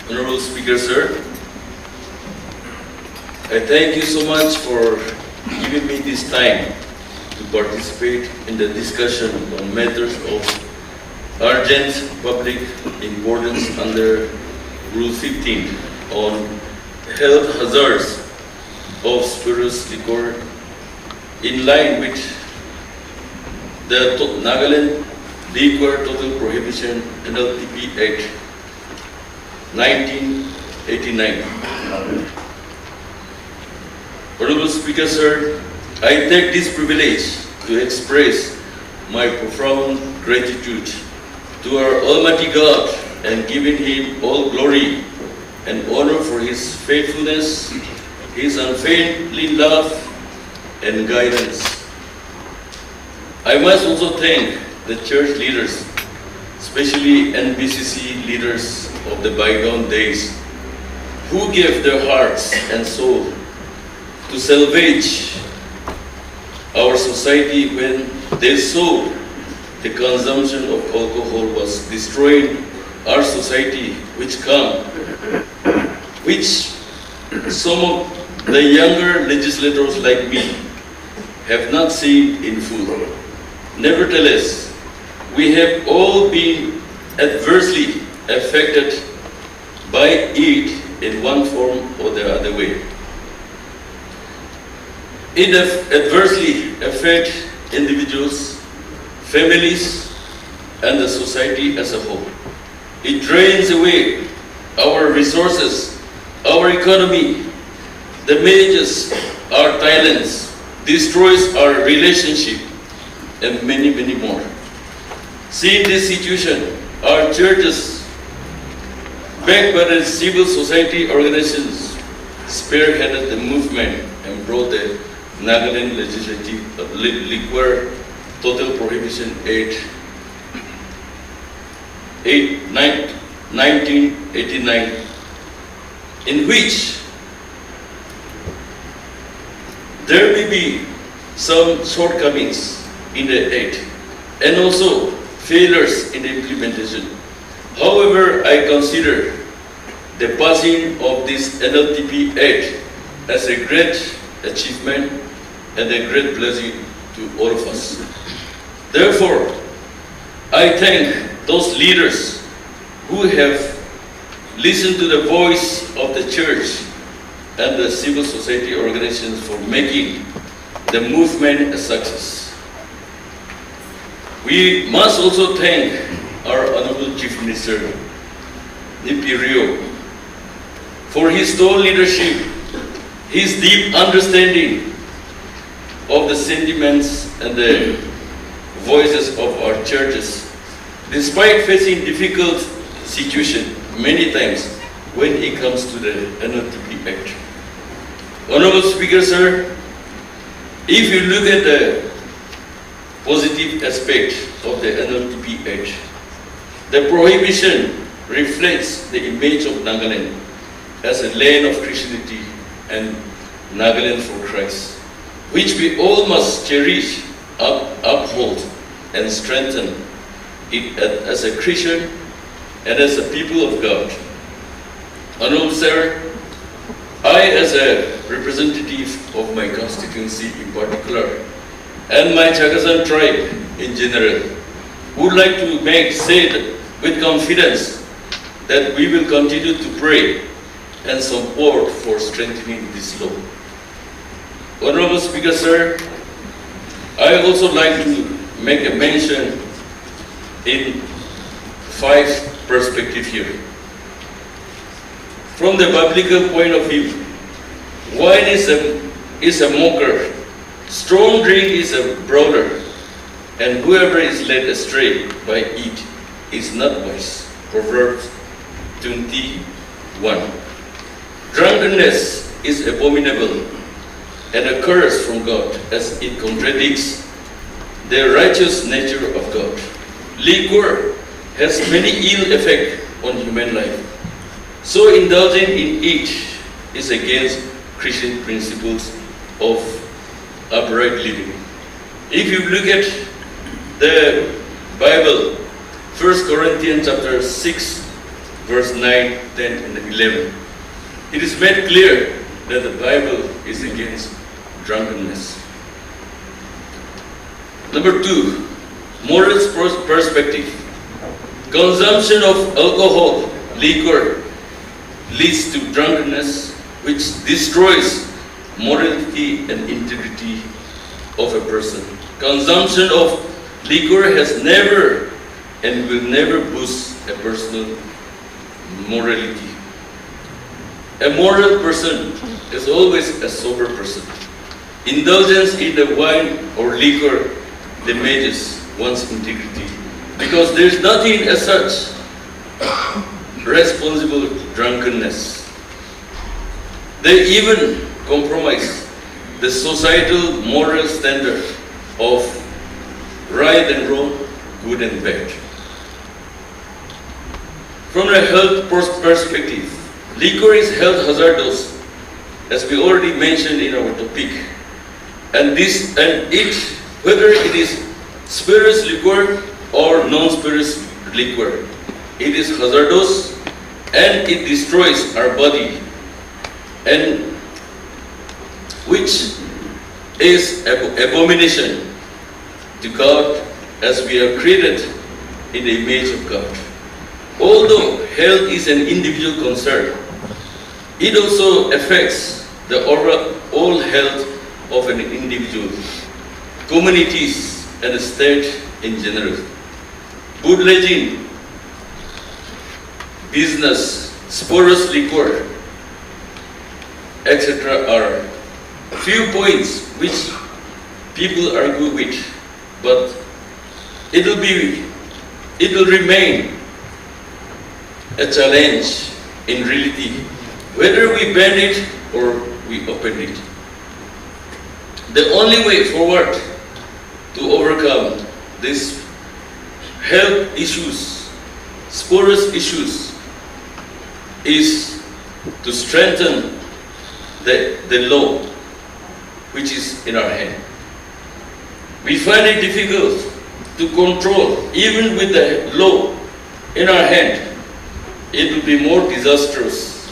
Honorable Speaker, sir, I thank you so much for giving me this time to participate in the discussion on matters of urgent public importance under Rule 15 on health hazards of spirituous liquor in line with the Nagaland DIPR Total Prohibition NLTP Act 1989. Honorable Speaker, sir, I take this privilege to express my profound gratitude to our Almighty God and giving Him all glory and honor for His faithfulness, His unfailing love and guidance. I must also thank the church leaders, especially NBCC leaders of the bygone days, who gave their hearts and soul to salvage our society when they saw the consumption of alcohol was destroying our society, which some of the younger legislators like me have not seen in full. Nevertheless, we have all been adversely affected by it in one form or the other way. It adversely affects individuals, families, and the society as a whole. It drains away our resources, our economy, damages our talents, destroys our relationship, and many, many more. Seeing this situation, our churches, backed by the civil society organizations, spearheaded the movement and brought the Nagaland Legislative Liquor Total Prohibition Act 1989, in which there may be some shortcomings in the act and also failures in the implementation. However, I consider the passing of this NLTP Act as a great achievement and a great blessing to all of us. Therefore, I thank those leaders who have listened to the voice of the church and the civil society organizations for making the movement a success. We must also thank our Honorable Chief Minister, Nipi for his tall leadership, his deep understanding of the sentiments and the voices of our churches, despite facing difficult situations many times when it comes to the NLTP Act. Honorable Speaker, sir, if you look at the positive aspect of the NLTP Act, the prohibition reflects the image of Nagaland as a land of Christianity and Nagaland for Christ, which we all must cherish, uphold, and strengthen it as a Christian and as a people of God. Honorable Sir, I, as a representative of my constituency in particular, and my Chagasan tribe in general, would like to say with confidence that we will continue to pray and support for strengthening this law. Honorable Speaker, sir, I would also like to make a mention in 5 perspectives here. From the biblical point of view, wine is a mocker, strong drink is a brawler, and whoever is led astray by it is not wise. Proverbs 21. Drunkenness is abominable and a curse from God, as it contradicts the righteous nature of God. Liquor has many ill effects on human life, so indulging in it is against Christian principles of upright living. If you look at the Bible, 1 Corinthians chapter 6, verse 9, 10, and 11. It is made clear that the Bible is against drunkenness. Number 2, moral perspective. Consumption of alcohol, liquor, leads to drunkenness, which destroys morality and integrity of a person. Consumption of liquor has never and will never boost a personal morality. A moral person is always a sober person. Indulgence in the wine or liquor damages one's integrity because there is nothing as such responsible drunkenness. They even compromise the societal moral standard of right and wrong, good and bad. From a health perspective, liquor is health hazardous, as we already mentioned in our topic. And whether it is spirituous liquor or non-spirituous liquor, it is hazardous and it destroys our body, and which is abomination to God, as we are created in the image of God. Although health is an individual concern, it also affects the overall health of an individual, communities, and the state in general. Bootlegging, business, spurious liquor, etc. are few points which people argue with, but it will remain a challenge in reality, whether we ban it or we open it. The only way forward to overcome these health issues, spurious issues, is to strengthen the law which is in our hand. We find it difficult to control, even with the law in our hand. It will be more disastrous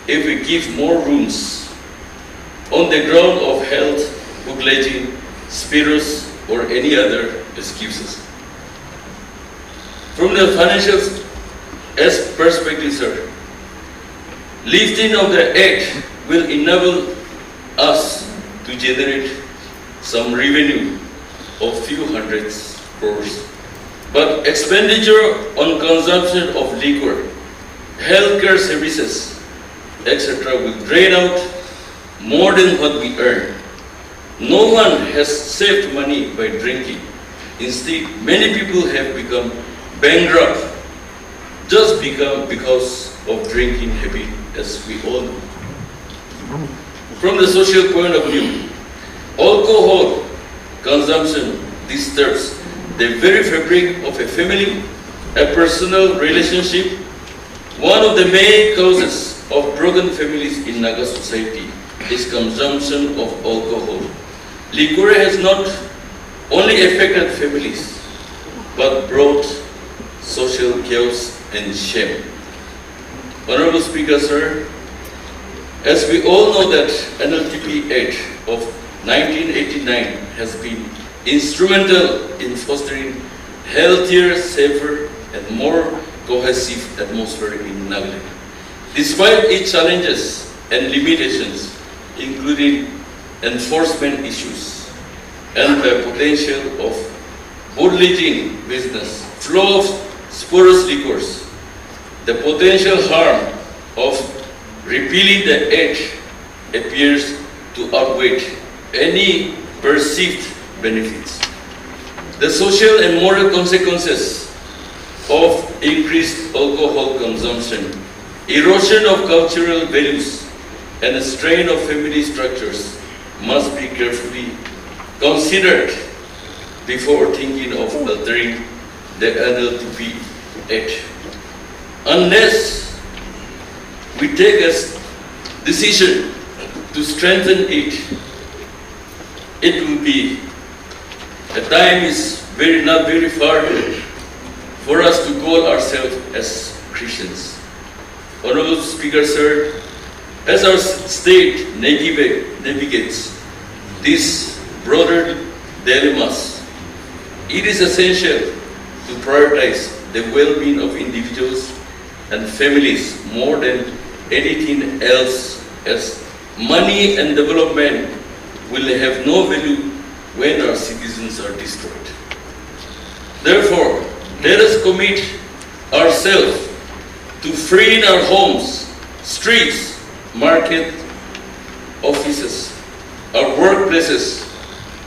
if we give more rooms on the ground of health, bootlegging, spurious, or any other excuses. From the financial perspective, sir, lifting of the act will enable us to generate some revenue of few hundreds crores. But expenditure on consumption of liquor, healthcare services, etc. will drain out more than what we earn. No one has saved money by drinking. Instead, many people have become bankrupt just because of drinking habit, as we all know. From the social point of view, alcohol consumption disturbs the very fabric of a family, a personal relationship. One of the main causes of broken families in Naga society is consumption of alcohol. Liquor has not only affected families, but brought social chaos and shame. Honorable Speaker, sir, as we all know that NLTP Act of 1989 has been instrumental in fostering healthier, safer, and more cohesive atmosphere in Nagaland. Despite its challenges and limitations, including enforcement issues and the potential of bootlegging business, flow of spurious liquors, the potential harm of repealing the act appears to outweigh any perceived benefits. The social and moral consequences of increased alcohol consumption, erosion of cultural values, and a strain of family structures must be carefully considered before thinking of altering the NLTP Act. Unless we take a decision to strengthen it, it will be, the time is not very far for us to call ourselves as Christians. Honorable Speaker, sir, as our state navigates these broader dilemmas, it is essential to prioritize the well-being of individuals and families more than anything else, as money and development will have no value when our citizens are destroyed. Therefore, let us commit ourselves to freeing our homes, streets, market, offices, our workplaces,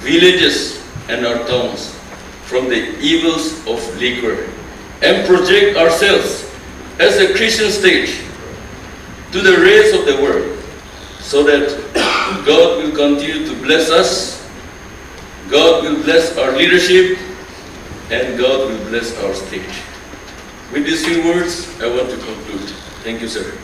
villages, and our towns from the evils of liquor, and project ourselves as a Christian state to the rest of the world, so that God will continue to bless us, God will bless our leadership, and God will bless our state. With these few words, I want to conclude. Thank you, sir.